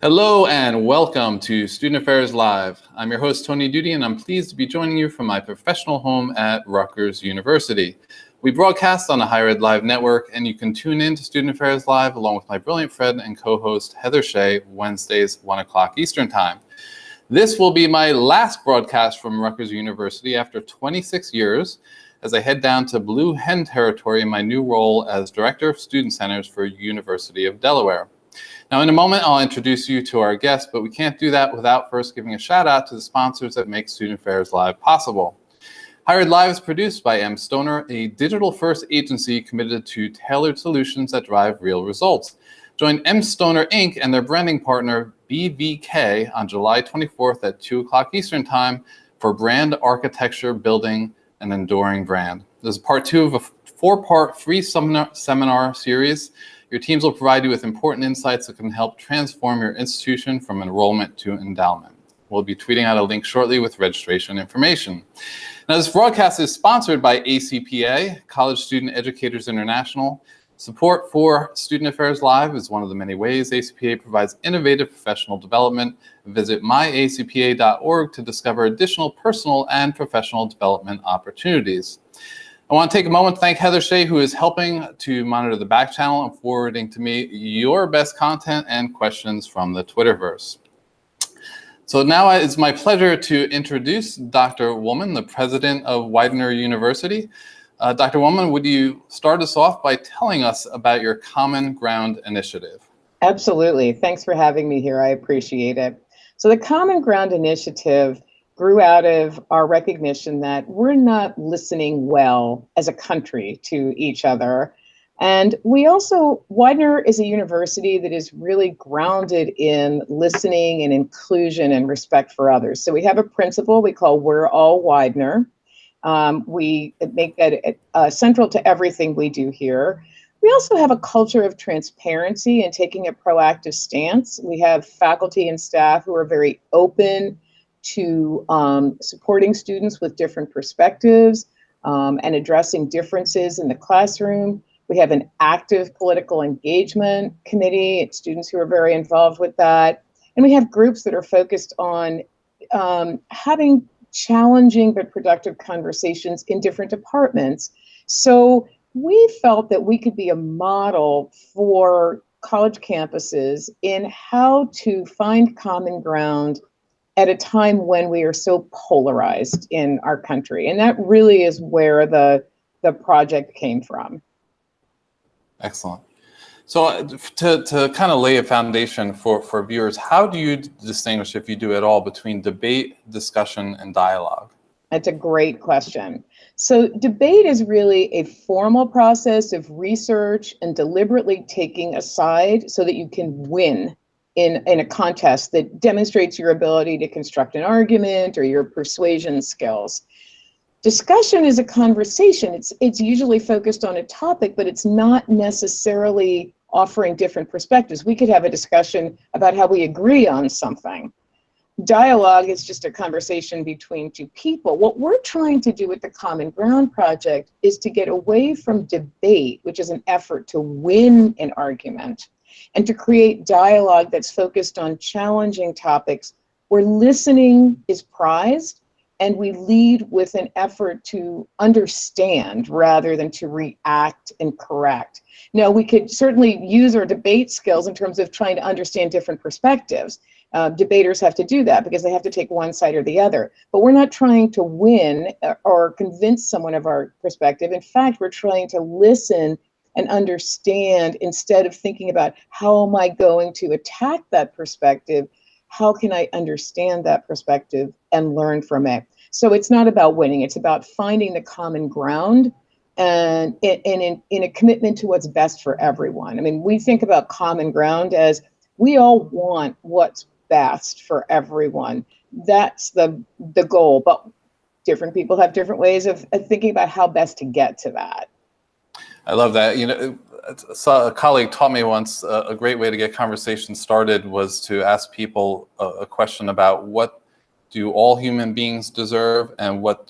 Hello and welcome to Student Affairs Live. I'm your host, Tony Doody, and I'm pleased to be joining you from my professional home at Rutgers University. We broadcast on the Higher Ed Live network, and you can tune in to Student Affairs Live along with my brilliant friend and co-host, Heather Shea, Wednesdays, 1 o'clock Eastern Time. This will be my last broadcast from Rutgers University after 26 years as I head down to Blue Hen territory in my new role as Director of Student Centers for University of Delaware. Now, in a moment, I'll introduce you to our guests, but we can't do that without first giving a shout out to the sponsors that make Student Affairs Live possible. Higher Ed Live is produced by M. Stoner, a digital-first agency committed to tailored solutions that drive real results. Join M. Stoner Inc. and their branding partner, BVK, on July 24th at 2 o'clock Eastern Time for brand architecture, building an enduring brand. This is part 2 of a 4-part free seminar series. Your teams will provide you with important insights that can help transform your institution from enrollment to endowment. We'll be tweeting out a link shortly with registration information. Now, this broadcast is sponsored by ACPA, College Student Educators International. Support for Student Affairs Live is one of the many ways ACPA provides innovative professional development. Visit myacpa.org to discover additional personal and professional development opportunities. I want to take a moment to thank Heather Shea, who is helping to monitor the back channel and forwarding to me your best content and questions from the Twitterverse. So now it's my pleasure to introduce Dr. Wollman, the president of Widener University. Dr. Wollman, would you start us off by telling us about your Common Ground initiative? Absolutely. Thanks for having me here. I appreciate it. So the Common Ground initiative grew out of our recognition that we're not listening well as a country to each other. And we also, Widener is a university that is really grounded in listening and inclusion and respect for others. So we have a principle we call We're All Widener. We make that central to everything we do here. We also have a culture of transparency and taking a proactive stance. We have faculty and staff who are very open to supporting students with different perspectives and addressing differences in the classroom. We have an active political engagement committee, it's students who are very involved with that. And we have groups that are focused on having challenging but productive conversations in different departments. So we felt that we could be a model for college campuses in how to find common ground at a time when we are so polarized in our country. And that really is where the project came from. Excellent. So to kind of lay a foundation for viewers, how do you distinguish, if you do at all, between debate, discussion, and dialogue? That's a great question. So debate is really a formal process of research and deliberately taking a side so that you can win in a contest that demonstrates your ability to construct an argument or your persuasion skills. Discussion is a conversation. It's usually focused on a topic, but it's not necessarily offering different perspectives. We could have a discussion about how we agree on something. Dialogue is just a conversation between two people. What we're trying to do with the Common Ground Project is to get away from debate, which is an effort to win an argument, and to create dialogue that's focused on challenging topics where listening is prized and we lead with an effort to understand rather than to react and correct. Now, we could certainly use our debate skills in terms of trying to understand different perspectives. Debaters have to do that because they have to take one side or the other. But we're not trying to win or convince someone of our perspective. In fact, we're trying to listen and understand instead of thinking about how am I going to attack that perspective, how can I understand that perspective and learn from it? So it's not about winning, it's about finding the common ground and in a commitment to what's best for everyone. I mean, we think about common ground as we all want what's best for everyone. That's the goal, but different people have different ways of thinking about how best to get to that. I love that. You know, a colleague taught me once a great way to get conversation started was to ask people a question about what do all human beings deserve and what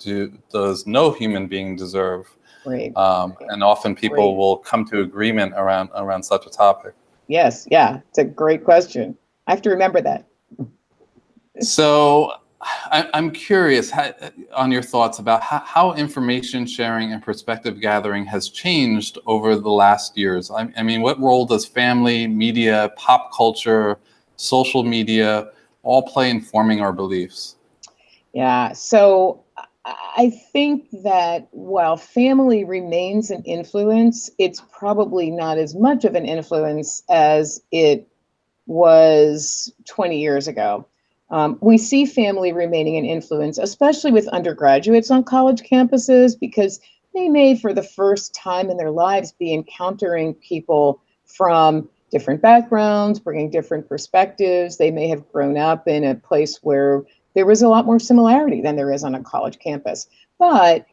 does no human being deserve. Great. And often people will come to agreement around such a topic. Yes, yeah, it's a great question. I have to remember that. So I'm curious on your thoughts about how information sharing and perspective gathering has changed over the last years. I mean, what role does family, media, pop culture, social media all play in forming our beliefs? Yeah, so I think that while family remains an influence, it's probably not as much of an influence as it was 20 years ago. We see family remaining an influence, especially with undergraduates on college campuses, because they may, for the first time in their lives, be encountering people from different backgrounds, bringing different perspectives. They may have grown up in a place where there was a lot more similarity than there is on a college campus. But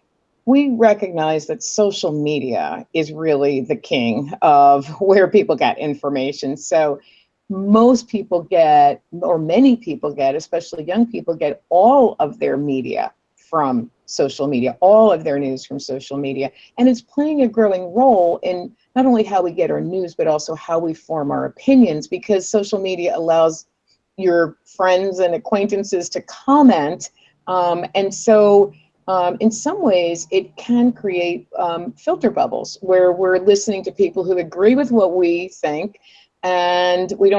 we recognize that social media is really the king of where people get information. So most people get, or many people get, especially young people, get all of their media from social media, all of their news from social media. And it's playing a growing role in not only how we get our news, but also how we form our opinions, because social media allows your friends and acquaintances to comment. And so in some ways, it can create filter bubbles where we're listening to people who agree with what we think, and we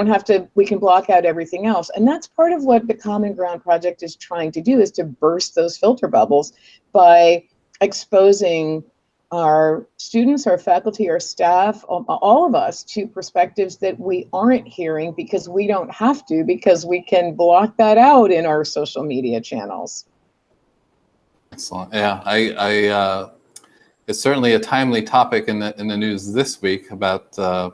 can block out everything else. And that's part of what the Common Ground Project is trying to do, is to burst those filter bubbles by exposing our students, our faculty, our staff, all of us, to perspectives that we aren't hearing because we don't have to, because we can block that out in our social media channels. Excellent. Yeah, it's certainly a timely topic in the news this week about the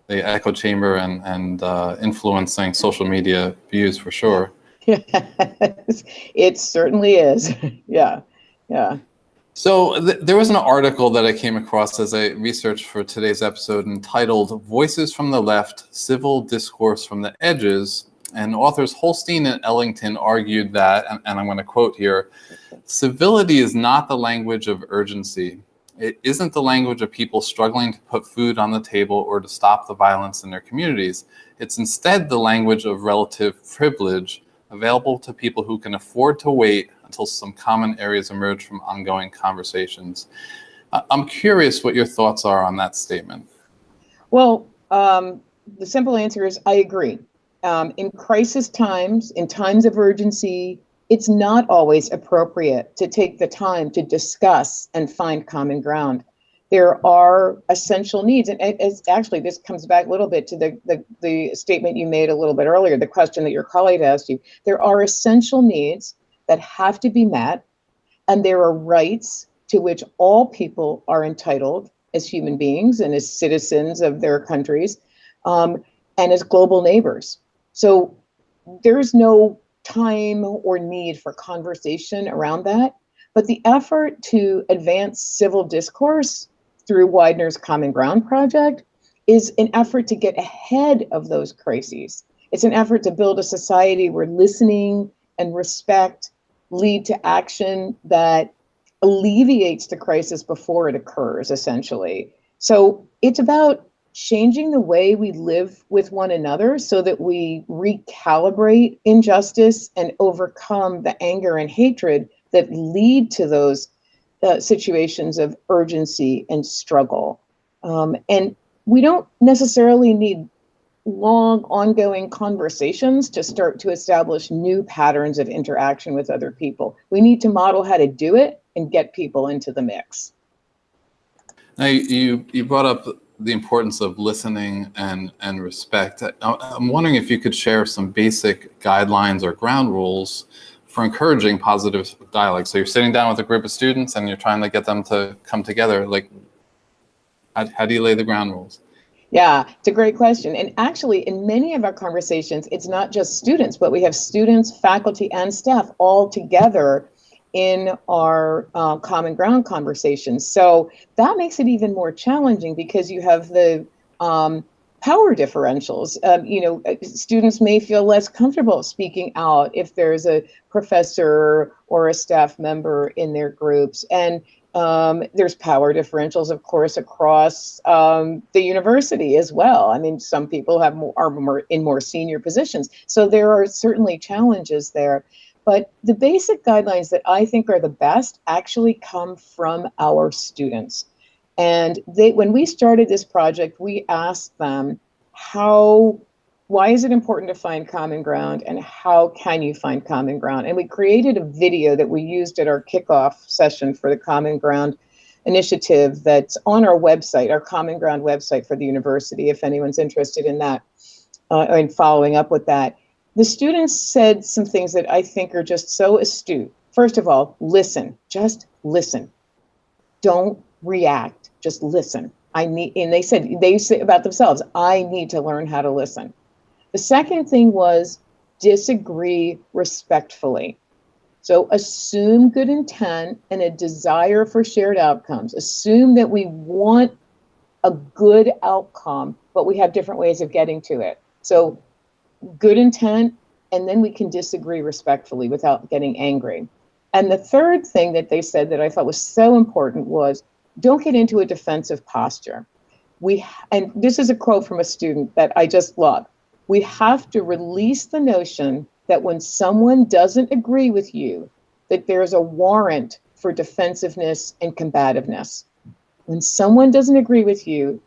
echo chamber and influencing social media views, for sure. Yes, it certainly is. Yeah. So there was an article that I came across as I researched for today's episode entitled "Voices from the Left: Civil Discourse from the Edges." And authors Holstein and Ellington argued that, and I'm going to quote here, "Civility is not the language of urgency. It isn't the language of people struggling to put food on the table or to stop the violence in their communities. It's instead the language of relative privilege, available to people who can afford to wait until some common areas emerge from ongoing conversations." I'm curious what your thoughts are on that statement. Well, the simple answer is I agree. In crisis times, in times of urgency, it's not always appropriate to take the time to discuss and find common ground. There are essential needs, and actually this comes back a little bit to the statement you made a little bit earlier, the question that your colleague asked you. There are essential needs that have to be met, and there are rights to which all people are entitled as human beings and as citizens of their countries, and as global neighbors. So there's no time or need for conversation around that. But the effort to advance civil discourse through Widener's Common Ground Project is an effort to get ahead of those crises. It's an effort to build a society where listening and respect lead to action that alleviates the crisis before it occurs, essentially. So it's about changing the way we live with one another so that we recalibrate injustice and overcome the anger and hatred that lead to those situations of urgency and struggle. And we don't necessarily need long, ongoing conversations to start to establish new patterns of interaction with other people. We need to model how to do it and get people into the mix. Now, you brought up the importance of listening and respect. I'm wondering if you could share some basic guidelines or ground rules for encouraging positive dialogue. So you're sitting down with a group of students and you're trying to get them to come together. Like, how do you lay the ground rules? Yeah, it's a great question. And actually, in many of our conversations, it's not just students, but we have students, faculty, and staff all together in our common ground conversations. So that makes it even more challenging because you have the power differentials. Students may feel less comfortable speaking out if there's a professor or a staff member in their groups. And There's power differentials, of course, across the university as well. I mean, some people are more in more senior positions, so there are certainly challenges there. But the basic guidelines that I think are the best actually come from our students. And when we started this project, we asked them why is it important to find common ground, and how can you find common ground? And we created a video that we used at our kickoff session for the Common Ground initiative that's on our website, our Common Ground website for the university, if anyone's interested in that, and following up with that. The students said some things that I think are just so astute. First of all, listen, just listen. Don't react, just listen. And they say about themselves, I need to learn how to listen. The second thing was disagree respectfully. So assume good intent and a desire for shared outcomes. Assume that we want a good outcome, but we have different ways of getting to it. So good intent, and then we can disagree respectfully without getting angry. And the third thing that they said that I thought was so important was don't get into a defensive posture. And this is a quote from a student that I just love. We have to release the notion that when someone doesn't agree with you, that there's a warrant for defensiveness and combativeness. When someone doesn't agree with you,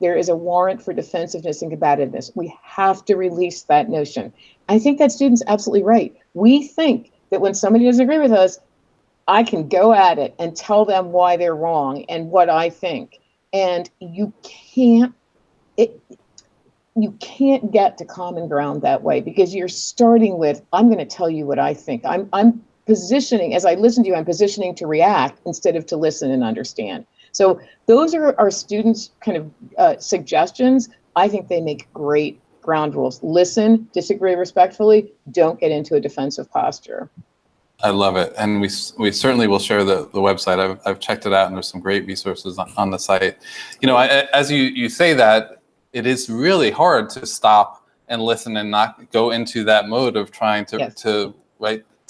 there is a warrant for defensiveness and combativeness. We have to release that notion. I think that student's absolutely right. We think that when somebody doesn't agree with us, I can go at it and tell them why they're wrong and what I think. And you can't get to common ground that way, because you're starting with, I'm going to tell you what I think. I'm positioning, as I listen to you, I'm positioning to react instead of to listen and understand. So those are our students' kind of suggestions. I think they make great ground rules. Listen, disagree respectfully, don't get into a defensive posture. I love it. And we certainly will share the website. I've checked it out, and there's some great resources on the site. You know, as you say that, it is really hard to stop and listen and not go into that mode of trying to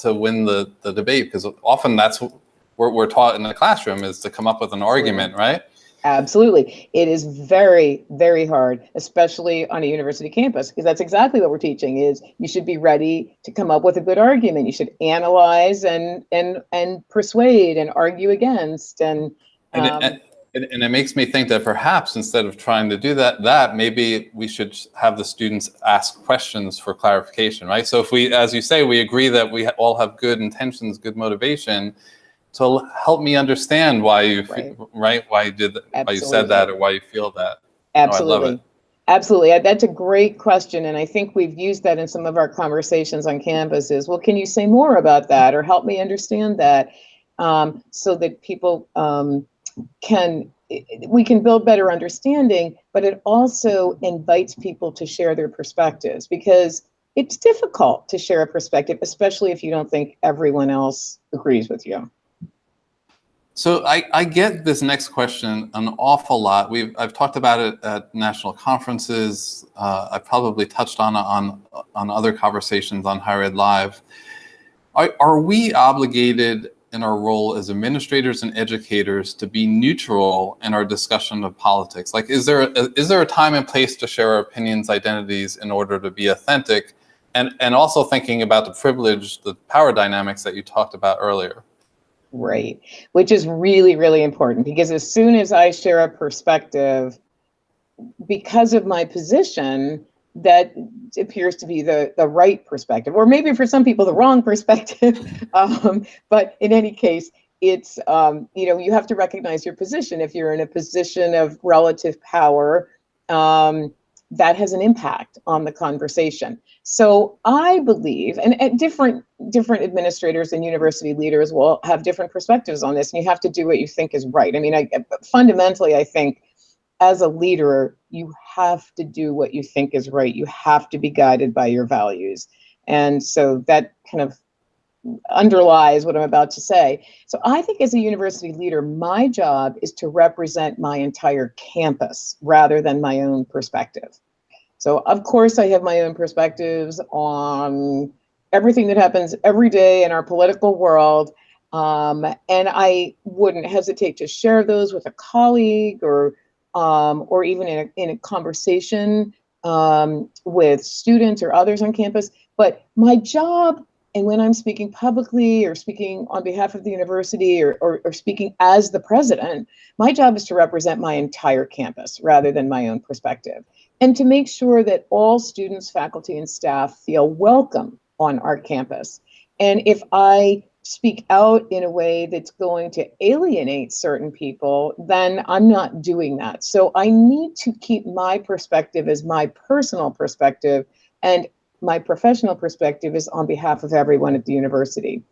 win the debate, because often that's what we're taught in the classroom, is to come up with an argument, right? Absolutely. It is very, very hard, especially on a university campus, because that's exactly what we're teaching is you should be ready to come up with a good argument. You should analyze and persuade and argue against. And it makes me think that perhaps instead of trying to do that maybe we should have the students ask questions for clarification, right? So if we, as you say, we agree that we all have good intentions, good motivation, so help me understand why you why you did that, why you said that, or why you feel that. Absolutely. I love it. Absolutely. That's a great question. And I think we've used that in some of our conversations on campus is, well, can you say more about that, or help me understand that, so that people we can build better understanding, but it also invites people to share their perspectives, because it's difficult to share a perspective, especially if you don't think everyone else agrees with you. So I get this next question an awful lot. I've talked about it at national conferences. I've probably touched on other conversations on Higher Ed Live. Are we obligated in our role as administrators and educators to be neutral in our discussion of politics? Like, is there a time and place to share our opinions, identities in order to be authentic, and also thinking about the privilege, the power dynamics that you talked about earlier? Right, which is really, really important, because as soon as I share a perspective, because of my position, that appears to be the right perspective, or maybe for some people the wrong perspective. But in any case, it's you have to recognize your position. If you're in a position of relative power, that has an impact on the conversation. So I believe, and different administrators and university leaders will have different perspectives on this, and you have to do what you think is right. I mean, fundamentally, I think as a leader, you have to do what you think is right. You have to be guided by your values. And so that kind of underlies what I'm about to say. So I think as a university leader, my job is to represent my entire campus rather than my own perspective. So of course I have my own perspectives on everything that happens every day in our political world. And I wouldn't hesitate to share those with a colleague or even in a conversation with students or others on campus. But my job, and when I'm speaking publicly or speaking on behalf of the university or speaking as the president, my job is to represent my entire campus rather than my own perspective, and to make sure that all students, faculty, and staff feel welcome on our campus. And if I speak out in a way that's going to alienate certain people, then I'm not doing that. So I need to keep my perspective as my personal perspective, and my professional perspective is on behalf of everyone at the university.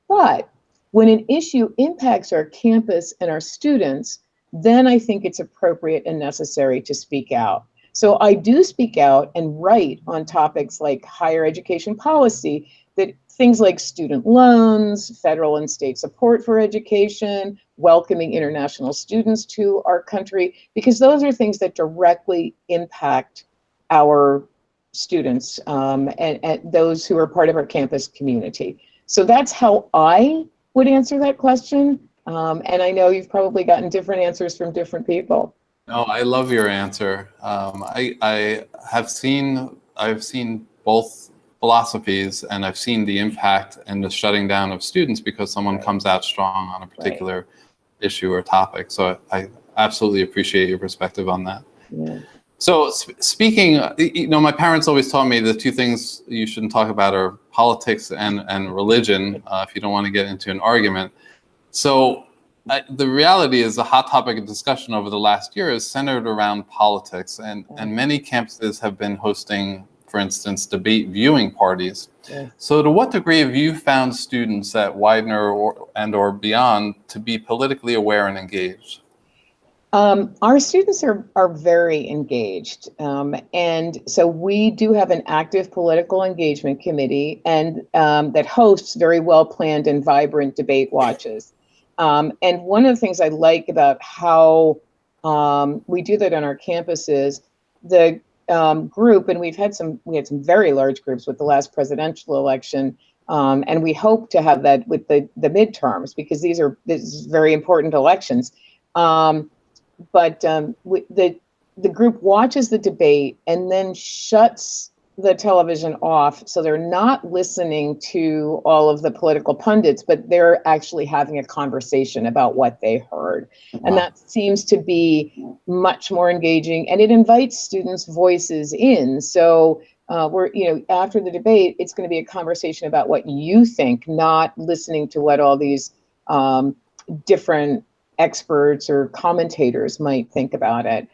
But when an issue impacts our campus and our students, then I think it's appropriate and necessary to speak out. So I do speak out and write on topics like higher education policy, that things like student loans, federal and state support for education, welcoming international students to our country, because those are things that directly impact our students and those who are part of our campus community. So that's how I would answer that question. And I know you've probably gotten different answers from different people. No, I love your answer. I've seen both philosophies, and I've seen the impact and the shutting down of students because someone comes out strong on a particular issue or topic. So I absolutely appreciate your perspective on that. Yeah. So speaking, my parents always taught me the two things you shouldn't talk about are politics and religion if you don't want to get into an argument. So the reality is the hot topic of discussion over the last year is centered around politics, and many campuses have been hosting, for instance, debate viewing parties. Yeah. So to what degree have you found students at Widener or beyond to be politically aware and engaged? Our students are very engaged, and so we do have an active political engagement committee, and that hosts very well planned and vibrant debate watches. And one of the things I like about how we do that on our campus is the group, and we had some very large groups with the last presidential election, and we hope to have that with the midterms, because this is very important elections. But the group watches the debate and then shuts the television off, so they're not listening to all of the political pundits, but they're actually having a conversation about what they heard. Wow. And that seems to be much more engaging, and it invites students' voices in. So after the debate, it's going to be a conversation about what you think, not listening to what all these different experts or commentators might think about it.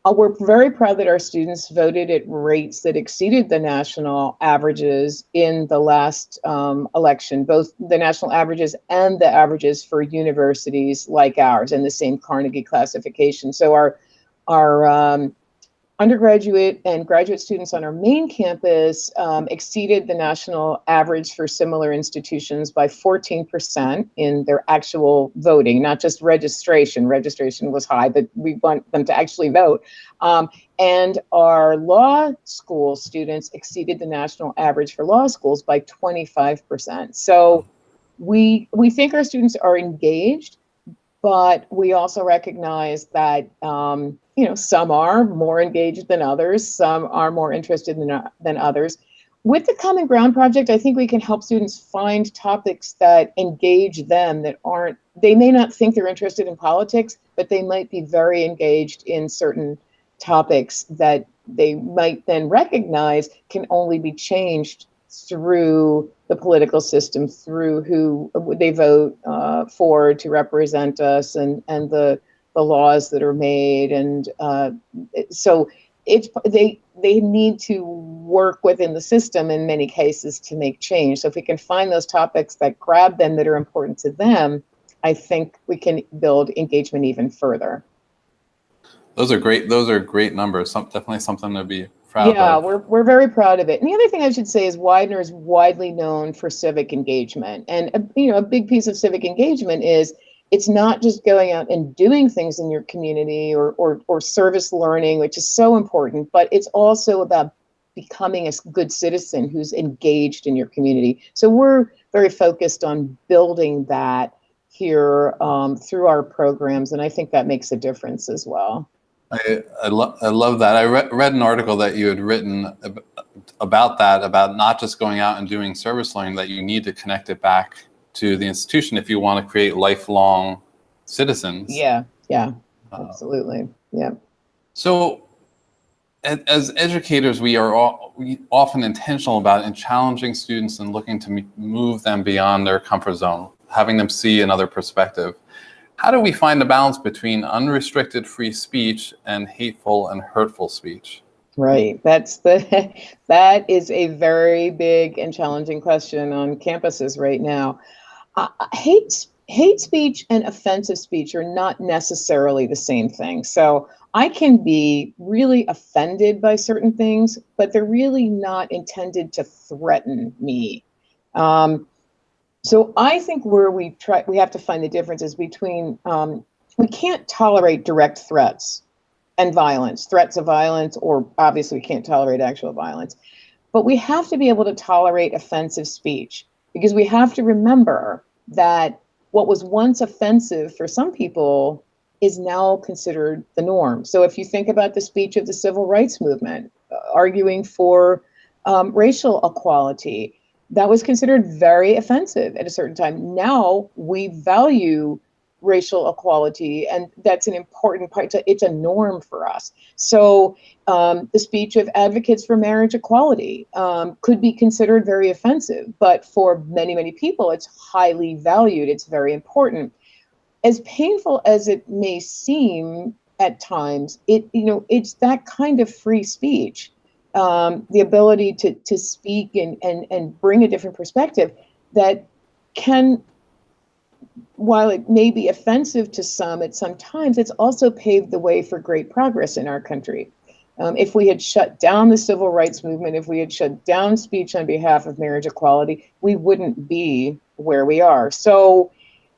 We're very proud that our students voted at rates that exceeded the national averages in the last election, both the national averages and the averages for universities like ours in the same Carnegie classification. So our undergraduate and graduate students on our main campus exceeded the national average for similar institutions by 14% in their actual voting, not just registration. Registration was high, but we want them to actually vote. And our law school students exceeded the national average for law schools by 25%. So we think our students are engaged, but we also recognize that some are more engaged than others, some are more interested than others. With the Common Ground Project, I think we can help students find topics that engage them, they may not think they're interested in politics, but they might be very engaged in certain topics that they might then recognize can only be changed through the political system, through who they vote for to represent us, and the laws that are made. And so they need to work within the system in many cases to make change. So if we can find those topics that grab them, that are important to them, I think we can build engagement even further. Those are great numbers. Definitely something to be proud of. Yeah, we're very proud of it. And the other thing I should say is Widener is widely known for civic engagement. And a big piece of civic engagement is it's not just going out and doing things in your community or service learning, which is so important, but it's also about becoming a good citizen who's engaged in your community. So we're very focused on building that here through our programs, and I think that makes a difference as well. I love that. I read an article that you had written about that, about not just going out and doing service learning, that you need to connect it back to the institution if you want to create lifelong citizens. Yeah, absolutely. Yeah. So as educators, we are often intentional about challenging students and looking to move them beyond their comfort zone, having them see another perspective. How do we find the balance between unrestricted free speech and hateful and hurtful speech? Right. That is a very big and challenging question on campuses right now. Hate speech and offensive speech are not necessarily the same thing. So I can be really offended by certain things, but they're really not intended to threaten me. So I think where we have to find the differences between, we can't tolerate direct threats and violence, threats of violence, or obviously we can't tolerate actual violence, but we have to be able to tolerate offensive speech, because we have to remember that what was once offensive for some people is now considered the norm. So if you think about the speech of the civil rights movement, arguing for racial equality, that was considered very offensive at a certain time. Now we value racial equality, and that's an important part. It's a norm for us. So the speech of advocates for marriage equality could be considered very offensive, but for many, many people, it's highly valued. It's very important. As painful as it may seem at times, it's that kind of free speech. The ability to speak and bring a different perspective that can, while it may be offensive to some at some times, it's also paved the way for great progress in our country. If we had shut down the civil rights movement, if we had shut down speech on behalf of marriage equality, we wouldn't be where we are. So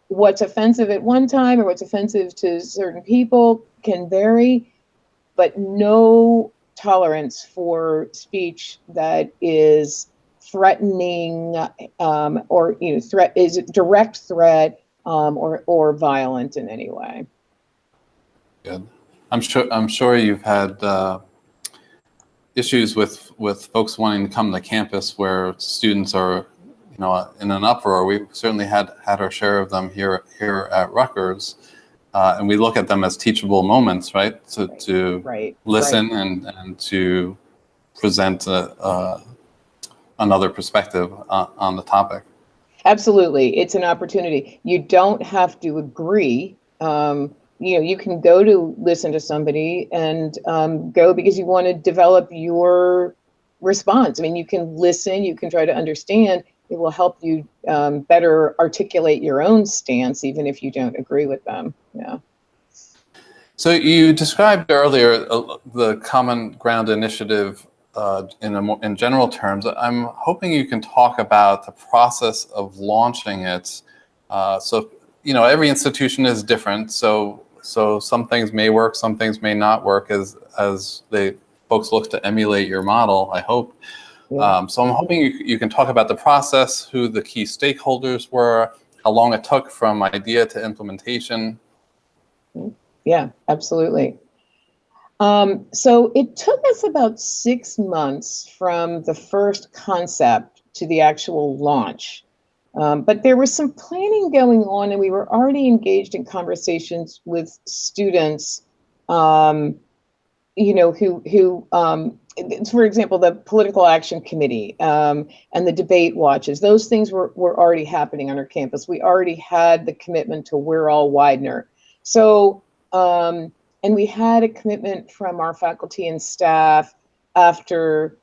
what's offensive at one time or what's offensive to certain people can vary, but no tolerance for speech that is threatening or threat is direct threat or violent in any way. Good. I'm sure you've had issues with folks wanting to come to campus where students are in an uproar. We certainly had our share of them here at Rutgers. And we look at them as teachable moments, right? To listen and to present another perspective on the topic. Absolutely, it's an opportunity. You don't have to agree. You can go to listen to somebody and go because you want to develop your response. I mean, you can listen, you can try to understand. It will help you better articulate your own stance, even if you don't agree with them. Yeah. So you described earlier the Common Ground Initiative in general terms. I'm hoping you can talk about the process of launching it. So every institution is different. So some things may work, some things may not work as folks look to emulate your model, I hope. Yeah. So I'm hoping you can talk about the process, who the key stakeholders were, how long it took from idea to implementation. Yeah, absolutely. So it took us about 6 months from the first concept to the actual launch. But there was some planning going on, and we were already engaged in conversations with students, who for example, the Political Action Committee and the debate watches, those things were already happening on our campus. We already had the commitment to We're All Widener. So, and we had a commitment from our faculty and staff after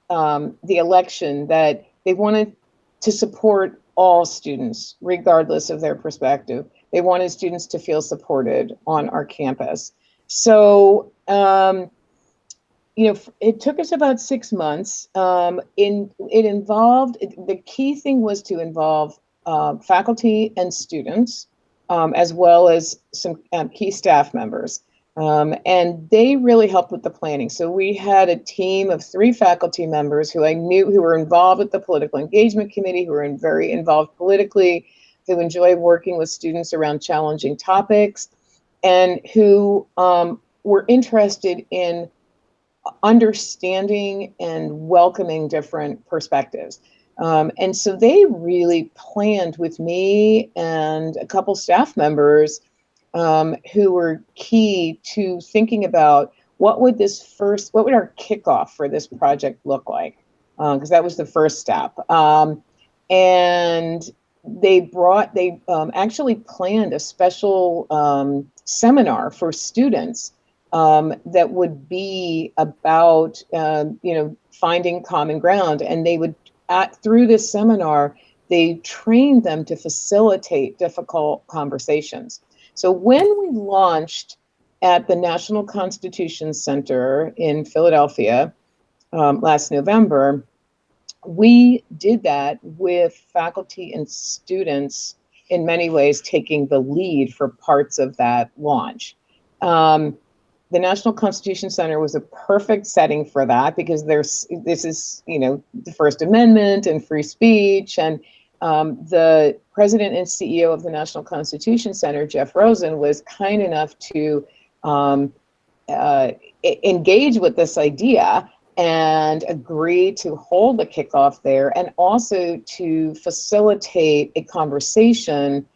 the election that they wanted to support all students, regardless of their perspective. They wanted students to feel supported on our campus. So, it took us about 6 months. It involved, the key thing was to involve faculty and students, as well as some key staff members. And they really helped with the planning. So we had a team of 3 faculty members who I knew who were involved with the political engagement committee, who were very involved politically, who enjoy working with students around challenging topics, and who were interested in understanding and welcoming different perspectives. And so they really planned with me and a couple staff members who were key to thinking about what would our kickoff for this project look like? Because that was the first step. And they actually planned a special seminar for students that would be about finding common ground, and they would through this seminar they trained them to facilitate difficult conversations. So when we launched at the National Constitution Center in Philadelphia last November, we did that with faculty and students in many ways taking the lead for parts of that launch. The National Constitution Center was a perfect setting for that because this is, the First Amendment and free speech, and the president and CEO of the National Constitution Center, Jeff Rosen, was kind enough to engage with this idea and agree to hold the kickoff there, and also to facilitate a conversation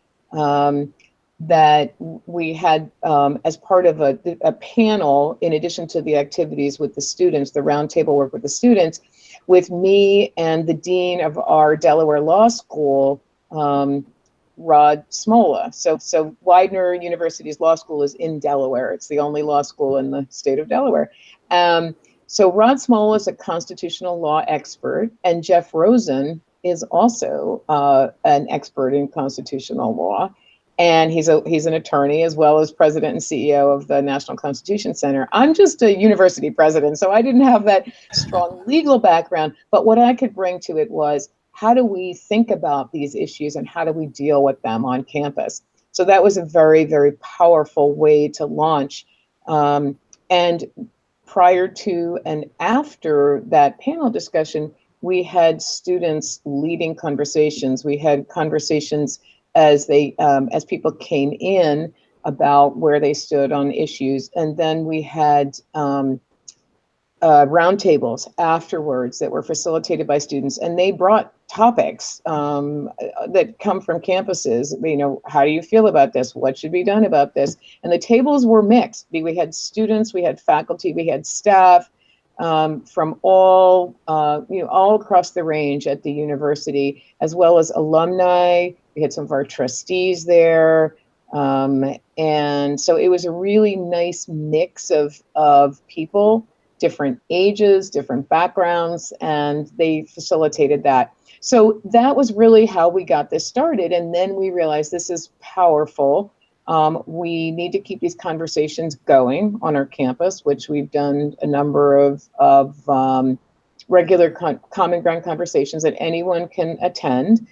that we had as part of a panel, in addition to the activities with the students, the roundtable work with the students, with me and the dean of our Delaware Law School, Rod Smola. So Widener University's law school is in Delaware. It's the only law school in the state of Delaware. So Rod Smola is a constitutional law expert, and Jeff Rosen is also an expert in constitutional law. And he's an attorney as well as president and CEO of the National Constitution Center. I'm just a university president, so I didn't have that strong legal background. But what I could bring to it was, how do we think about these issues and how do we deal with them on campus? So that was a very, very powerful way to launch. And prior to and after that panel discussion, we had students leading conversations. We had conversations as people came in about where they stood on issues. And then we had roundtables afterwards that were facilitated by students, and they brought topics that come from campuses. How do you feel about this? What should be done about this? And the tables were mixed. We had students, we had faculty, we had staff from all across the range at the university, as well as alumni. We had some of our trustees there. And so it was a really nice mix of people, different ages, different backgrounds, and they facilitated that. So that was really how we got this started. And then we realized this is powerful. We need to keep these conversations going on our campus, which we've done a number of regular common ground conversations that anyone can attend.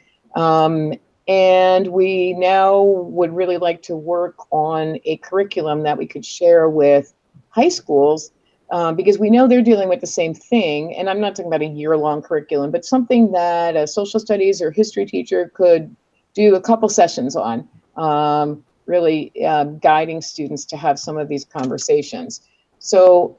And we now would really like to work on a curriculum that we could share with high schools, because we know they're dealing with the same thing. And I'm not talking about a year-long curriculum, but something that a social studies or history teacher could do a couple sessions on, really guiding students to have some of these conversations. So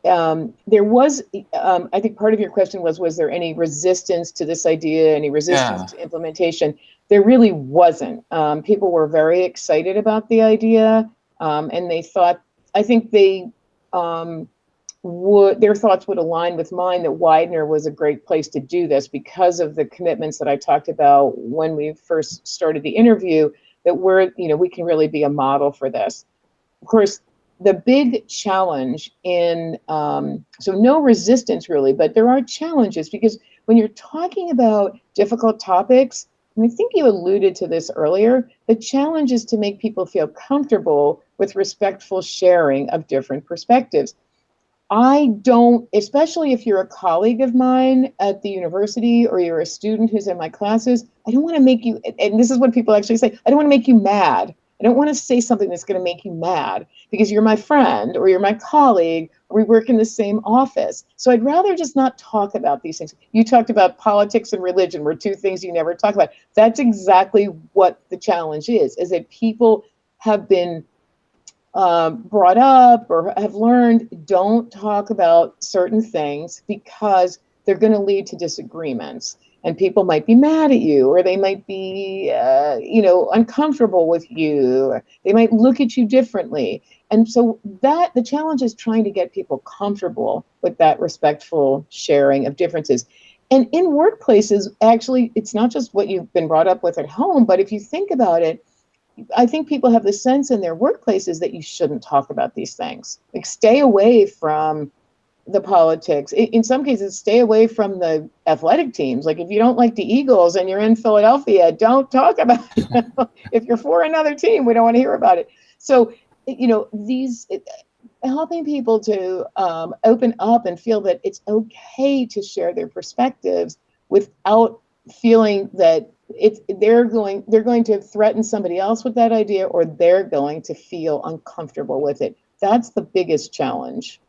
there was, I think part of your question was there any resistance to this idea, any resistance to implementation? There really wasn't. People were very excited about the idea, and they thought, I think their thoughts would align with mine, that Widener was a great place to do this because of the commitments that I talked about when we first started the interview, that we can really be a model for this. Of course, the big challenge so no resistance really, but there are challenges, because when you're talking about difficult topics, and I think you alluded to this earlier, the challenge is to make people feel comfortable with respectful sharing of different perspectives. I don't, especially if you're a colleague of mine at the university or you're a student who's in my classes, I don't want to make you, and this is what people actually say, I don't want to make you mad. I don't want to say something that's going to make you mad because you're my friend or you're my colleague or we work in the same office. So I'd rather just not talk about these things. You talked about politics and religion were two things you never talk about. That's exactly what the challenge is that people have been brought up or have learned, don't talk about certain things because they're going to lead to disagreements. And people might be mad at you, or they might be, uncomfortable with you. Or they might look at you differently. And so the challenge is trying to get people comfortable with that respectful sharing of differences. And in workplaces, actually, it's not just what you've been brought up with at home, but if you think about it, I think people have the sense in their workplaces that you shouldn't talk about these things. Like, stay away from the politics. In some cases, stay away from the athletic teams. Like, if you don't like the Eagles and you're in Philadelphia, don't talk about it. If you're for another team, we don't want to hear about it. So, helping people to open up and feel that it's okay to share their perspectives without feeling that they're going to threaten somebody else with that idea, or they're going to feel uncomfortable with it. That's the biggest challenge.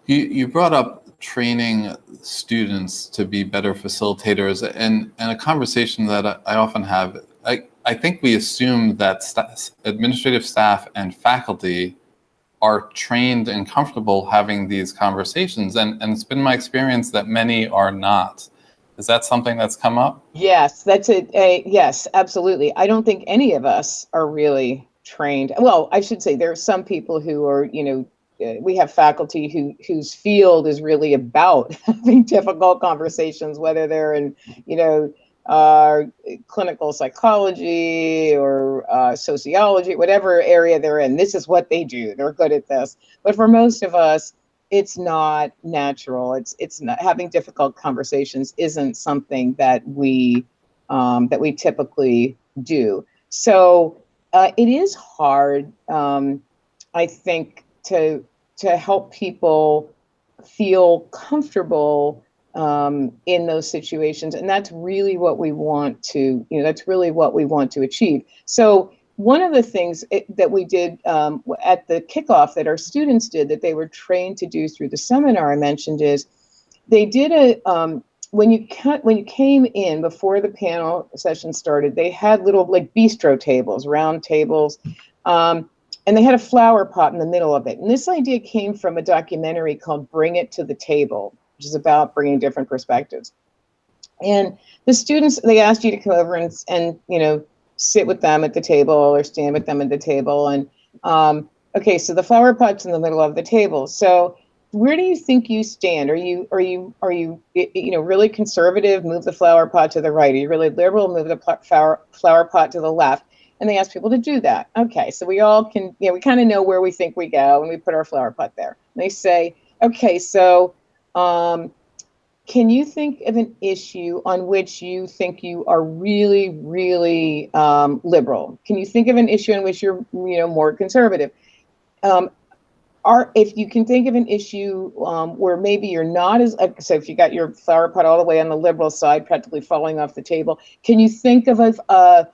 You brought up training students to be better facilitators, and a conversation that I often have. I think we assume that administrative staff and faculty are trained and comfortable having these conversations, and it's been my experience that many are not. Is that something that's come up? Yes, that's it. Yes, absolutely. I don't think any of us are really trained. Well, I should say there are some people who are, we have faculty whose field is really about having difficult conversations, whether they're in, clinical psychology or sociology, whatever area they're in. This is what they do. They're good at this. But for most of us, it's not natural. It's not, having difficult conversations isn't something that we typically do. So it is hard, I think, to help people feel comfortable in those situations, and that's really what we want to. That's really what we want to achieve. So one of the things that we did at the kickoff that our students did, that they were trained to do through the seminar I mentioned, is they did when you came in before the panel session started, they had little like bistro tables, round tables, and they had a flower pot in the middle of it. And this idea came from a documentary called Bring It to the Table, which is about bringing different perspectives. And the students, they asked you to come over and sit with them at the table or stand with them at the table. And okay, so the flower pot's in the middle of the table. So where do you think you stand? Are you really conservative? Move the flower pot to the right. Are you really liberal? Move the flower pot to the left. And they ask people to do that. Okay, so we all can, we kind of know where we think we go, and we put our flower pot there. And they say, okay, so can you think of an issue on which you think you are really, really liberal? Can you think of an issue in which you're, more conservative? If you can think of an issue where maybe you're not as, so if you got your flower pot all the way on the liberal side, practically falling off the table, can you think of a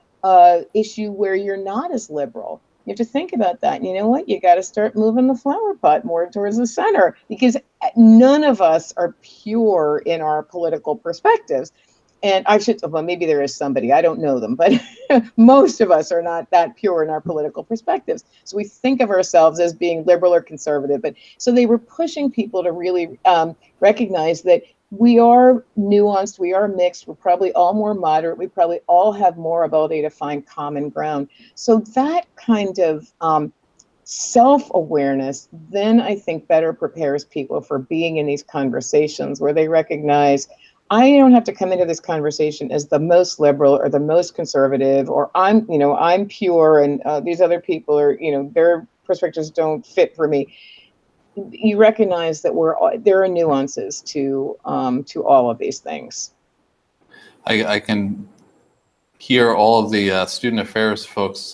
issue where you're not as liberal? You have to think about that. And you know what? You got to start moving the flower pot more towards the center, because none of us are pure in our political perspectives. And maybe there is somebody, I don't know them, but most of us are not that pure in our political perspectives. So we think of ourselves as being liberal or conservative. But so they were pushing people to really recognize that we are nuanced, we are mixed, we're probably all more moderate, we probably all have more ability to find common ground. So that kind of self-awareness then I think better prepares people for being in these conversations where they recognize, I don't have to come into this conversation as the most liberal or the most conservative, or I'm pure and these other people are, their perspectives don't fit for me. You recognize that there are nuances to all of these things. I can hear all of the student affairs folks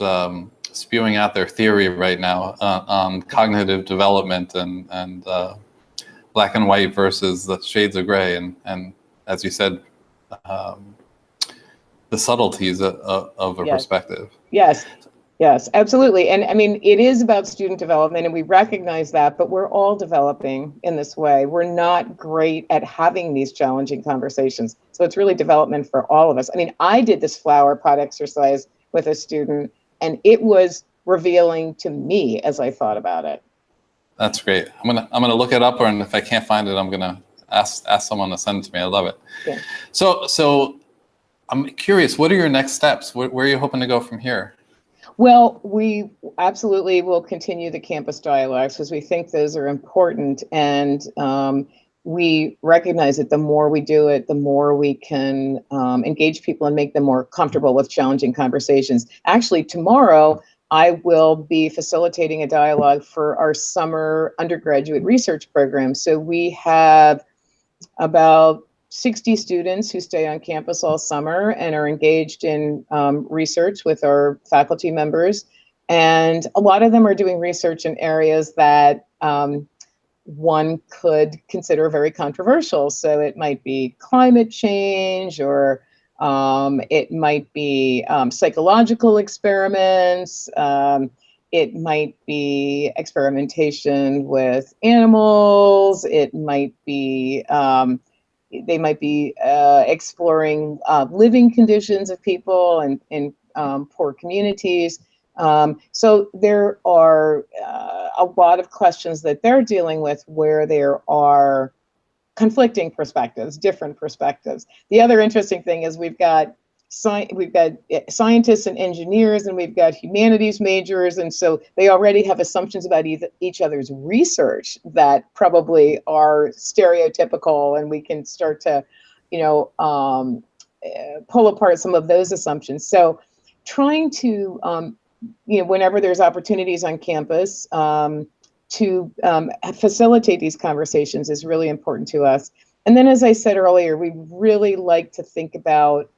spewing out their theory right now on cognitive development and black and white versus the shades of gray, and as you said, the subtleties of a Yes. perspective. Yes. Yes, absolutely. And I mean, it is about student development, and we recognize that, but we're all developing in this way. We're not great at having these challenging conversations. So it's really development for all of us. I mean, I did this flower pot exercise with a student, and it was revealing to me as I thought about it. That's great. I'm gonna look it up, and if I can't find it, I'm gonna ask someone to send it to me. I love it. Yeah. So I'm curious, what are your next steps? Where are you hoping to go from here? Well, we absolutely will continue the campus dialogues because we think those are important, and we recognize that the more we do it, the more we can engage people and make them more comfortable with challenging conversations. Actually, tomorrow, I will be facilitating a dialogue for our summer undergraduate research program. So we have about 60 students who stay on campus all summer and are engaged in research with our faculty members. And a lot of them are doing research in areas that one could consider very controversial. So it might be climate change, or it might be psychological experiments. It might be experimentation with animals. It might be they might be exploring living conditions of people in poor communities. So there are a lot of questions that they're dealing with where there are conflicting perspectives, different perspectives. The other interesting thing is we've got scientists and engineers, and we've got humanities majors, and so they already have assumptions about each other's research that probably are stereotypical, and we can start to, pull apart some of those assumptions. So trying to, whenever there's opportunities on campus, to facilitate these conversations is really important to us. And then, as I said earlier, we really like to think about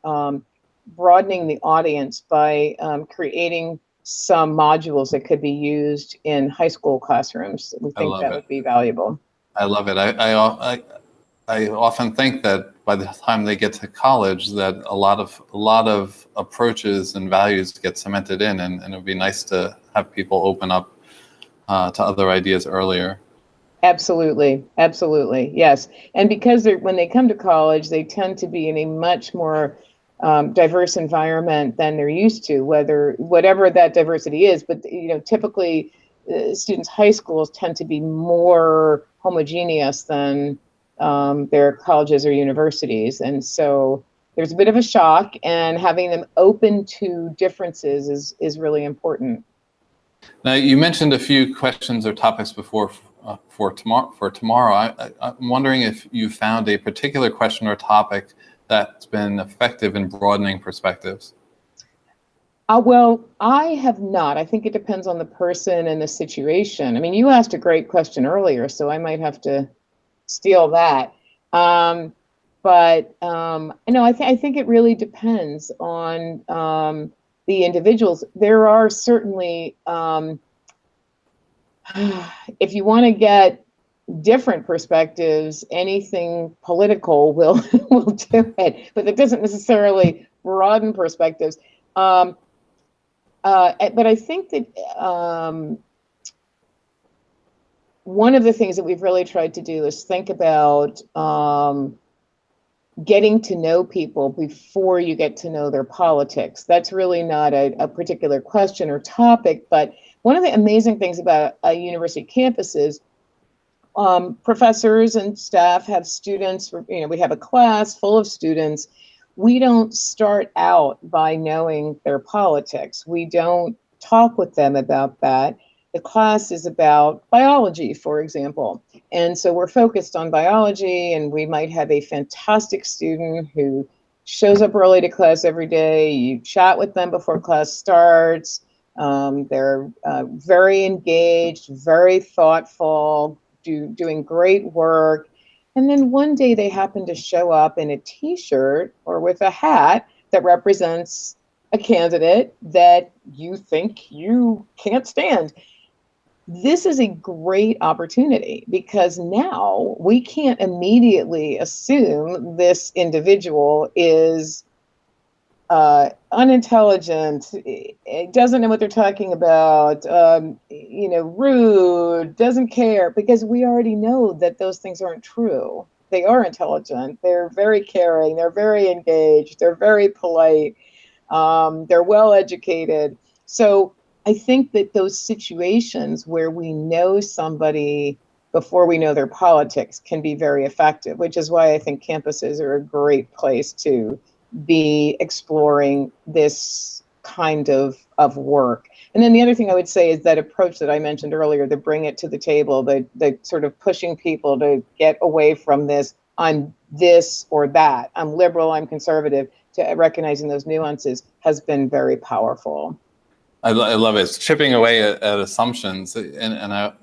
broadening the audience by creating some modules that could be used in high school classrooms. We think that would be valuable. I love it. I often think that by the time they get to college, that a lot of approaches and values get cemented in, and it would be nice to have people open up to other ideas earlier. Absolutely, absolutely, yes. And because when they come to college, they tend to be in a much more diverse environment than they're used to, whatever that diversity is. But typically, students' high schools tend to be more homogeneous than their colleges or universities, and so there's a bit of a shock. And having them open to differences is really important. Now, you mentioned a few questions or topics before for tomorrow. I'm wondering if you found a particular question or topic that's been effective in broadening perspectives. Well, I have not. I think it depends on the person and the situation. I mean, you asked a great question earlier, so I might have to steal that. I think it really depends on the individuals. There are certainly, if you want to get different perspectives, anything political will do it, but that doesn't necessarily broaden perspectives. But I think that one of the things that we've really tried to do is think about getting to know people before you get to know their politics. That's really not a particular question or topic, but one of the amazing things about a university campus is professors and staff have students, we have a class full of students. We don't start out by knowing their politics. We don't talk with them about that. The class is about biology, for example. And so we're focused on biology, and we might have a fantastic student who shows up early to class every day. You chat with them before class starts. They're very engaged, very thoughtful, doing great work. And then one day they happen to show up in a t-shirt or with a hat that represents a candidate that you think you can't stand. This is a great opportunity because now we can't immediately assume this individual is unintelligent, it doesn't know what they're talking about, rude, doesn't care, because we already know that those things aren't true. They are intelligent. They're very caring. They're very engaged. They're very polite. They're well educated. So I think that those situations where we know somebody before we know their politics can be very effective, which is why I think campuses are a great place to be exploring this kind of work. And then the other thing I would say is that approach that I mentioned earlier, the bring it to the table, the sort of pushing people to get away from this, I'm this or that, I'm liberal, I'm conservative, to recognizing those nuances has been very powerful. I love it. It's chipping away at assumptions, and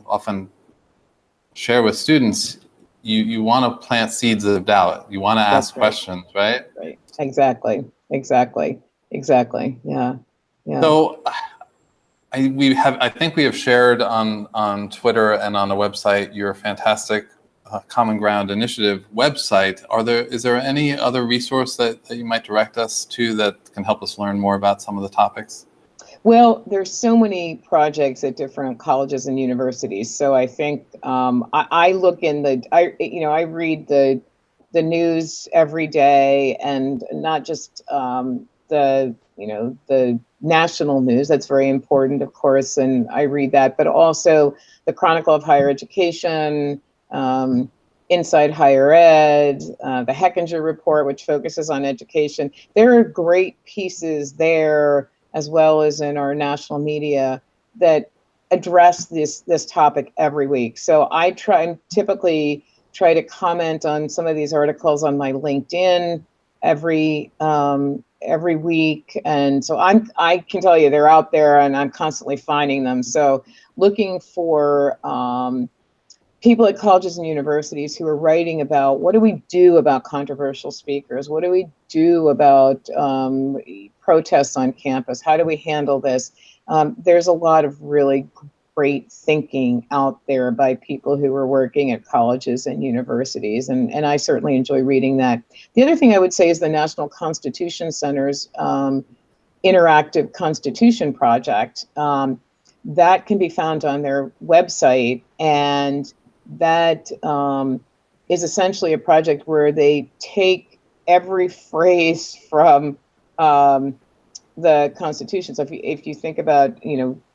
often share with students, you want to plant seeds of doubt. You want to ask questions, right? Right. Exactly. Yeah. So I think we have shared on Twitter and on the website your fantastic Common Ground Initiative website. Is there any other resource that you might direct us to that can help us learn more about some of the topics? Well, there's so many projects at different colleges and universities. So I think I look in I read the news every day, and not just the national news. That's very important, of course, and I read that, but also the Chronicle of Higher Education, Inside Higher Ed, the Hechinger Report, which focuses on education. There are great pieces there, as well as in our national media, that address this topic every week. So I typically try to comment on some of these articles on my LinkedIn every week, and so I can tell you they're out there, and I'm constantly finding them. So looking for people at colleges and universities who are writing about what do we do about controversial speakers? What do we do about protests on campus? How do we handle this? There's a lot of really great thinking out there by people who are working at colleges and universities, and I certainly enjoy reading that. The other thing I would say is the National Constitution Center's Interactive Constitution Project. That can be found on their website, and that is essentially a project where they take every phrase from the Constitution. So if you think about,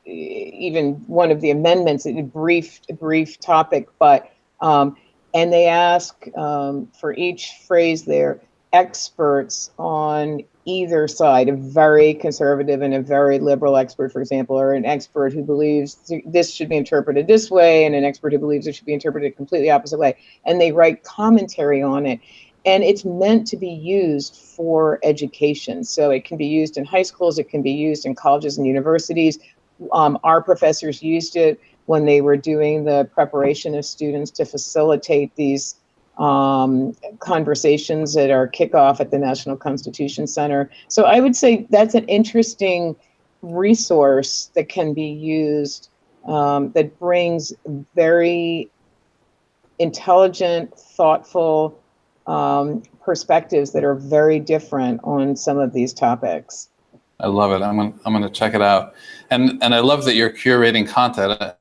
even one of the amendments, a brief topic, but and they ask for each phrase there experts on either side, a very conservative and a very liberal expert, for example, or an expert who believes this should be interpreted this way, and an expert who believes it should be interpreted a completely opposite way. And they write commentary on it. And it's meant to be used for education. So it can be used in high schools, it can be used in colleges and universities. Our professors used it when they were doing the preparation of students to facilitate these conversations at our kickoff at the National Constitution Center. So I would say that's an interesting resource that can be used, that brings very intelligent, thoughtful perspectives that are very different on some of these topics. I love it. I'm going to check it out, and I love that you're curating content.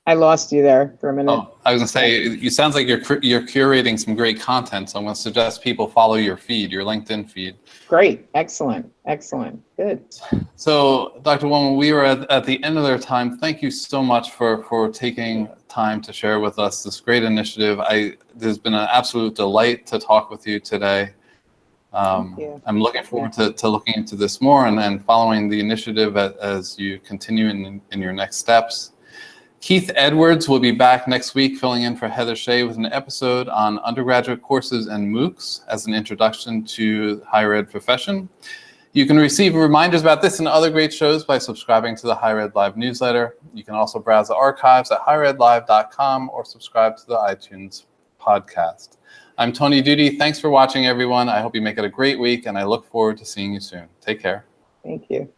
I lost you there for a minute. Oh, I was going to say, you sounds like you're curating some great content. So I'm going to suggest people follow your feed, your LinkedIn feed. Great, excellent, good. So, Dr. Wollman, we are at the end of their time. Thank you so much for taking time to share with us this great initiative. There's been an absolute delight to talk with you today. I'm looking forward to looking into this more and following the initiative as you continue in your next steps. Keith Edwards will be back next week, filling in for Heather Shea with an episode on undergraduate courses and MOOCs as an introduction to the higher ed profession. You can receive reminders about this and other great shows by subscribing to the Higher Ed Live newsletter. You can also browse the archives at higheredlive.com or subscribe to the iTunes podcast. I'm Tony Doody. Thanks for watching, everyone. I hope you make it a great week, and I look forward to seeing you soon. Take care. Thank you.